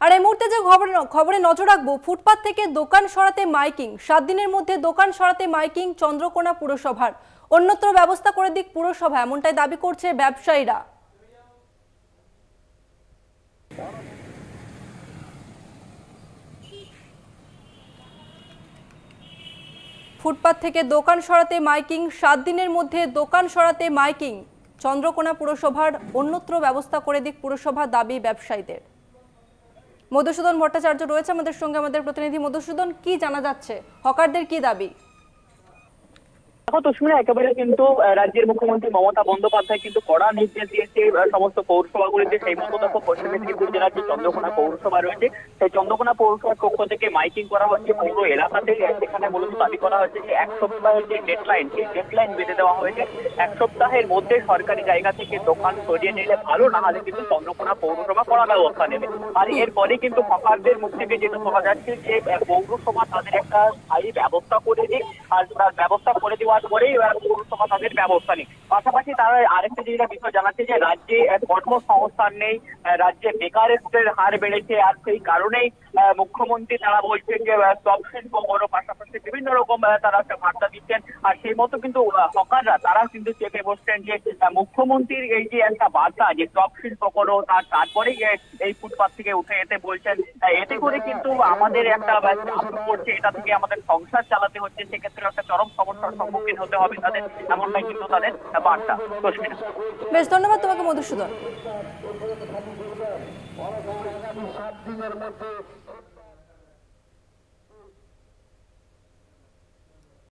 আর এই মুহূর্তে যে খবরে নজর রাখবো, ফুটপাত থেকে দোকান সরাতে মাইকিং, 7 দিনের মধ্যে দোকান সরাতে মাইকিং চন্দ্রকোনা পুরসভার, অন্যত্র ব্যবস্থা করে দিক পুরসভা, এমনটাই দাবি করছে ব্যবসায়ীরা। ফুটপাত থেকে দোকান সরাতে মাইকিং, 7 দিনের মধ্যে দোকান সরাতে মাইকিং চন্দ্রকোনা পুরসভার, অন্যত্র ব্যবস্থা করে দিক পুরসভা, দাবি ব্যবসায়ীদের। মধুসূদন ভট্টাচার্য রয়েছে আমাদের সঙ্গে, আমাদের প্রতিনিধি। মধুসূদন, কি জানা যাচ্ছে, হকারদের কি দাবি? দেখো তুষ্মিনা, একেবারে কিন্তু রাজ্যের মুখ্যমন্ত্রী মমতা বন্দ্যোপাধ্যায় কিন্তু কড়া নির্দেশ দিয়েছে সমস্ত পৌরসভাগুলিতে। সেই মতো দেখো পশ্চিম মেদিনীপুর জেলার যে চন্দ্রকোনা পৌরসভা রয়েছে, সেই চন্দ্রকোনা পৌরসভার পক্ষ থেকে মাইকিং করা হচ্ছে পৌর এলাকাতে। সেখানে মূলত দাবি করা হচ্ছে যে 1 সপ্তাহের যে ডেডলাইন, সেই ডেডলাইন বেঁধে দেওয়া হয়েছে। 1 সপ্তাহের মধ্যে সরকারি জায়গা থেকে দোকান সরিয়ে নিলে ভালো, না হলে কিন্তু চন্দ্রকোনা পৌরসভা কড়া ব্যবস্থা নেবে। আর এরপরে কিন্তু হকারদের মুখ থেকে যেটা শোনা যাচ্ছে যে পৌরসভা তাদের একটা স্থায়ী ব্যবস্থা করে দিক, আর তার ব্যবস্থা করে দেওয়ার পরেই পৌরসভা তাদের ব্যবস্থা নেই। পাশাপাশি তারা আরেকটা যেটা বিষয় জানাচ্ছে যে রাজ্যে কর্মসংস্থান নেই, রাজ্যে বেকারত্বের হার বেড়েছে, আর সেই কারণেই মুখ্যমন্ত্রী তারা বলছেন যে সব শিল্প বড়, পাশাপাশি বিভিন্ন রকম তারা একটা বার্তা দিচ্ছেন। আর সেই মতো কিন্তু হকাররা তারা কিন্তু চেপে বসছেন যে মুখ্যমন্ত্রীর এই যে একটা বার্তা যে সব শিল্প করো, তারপরেই এই ফুটপাত থেকে উঠে যেতে বলছেন, এতে করে কিন্তু আমাদের একটা চাপ পড়ছে, এটা থেকে আমাদের সংসার চালাতে হচ্ছে, সেক্ষেত্রে একটা চরম সমস্যার সম্মুখীন হতে হবে তাদের, এমনটাই কিন্তু তাদের বার্তা। তুষ্মিনা, বেশ, ধন্যবাদ তোমাকে মধুসূদন।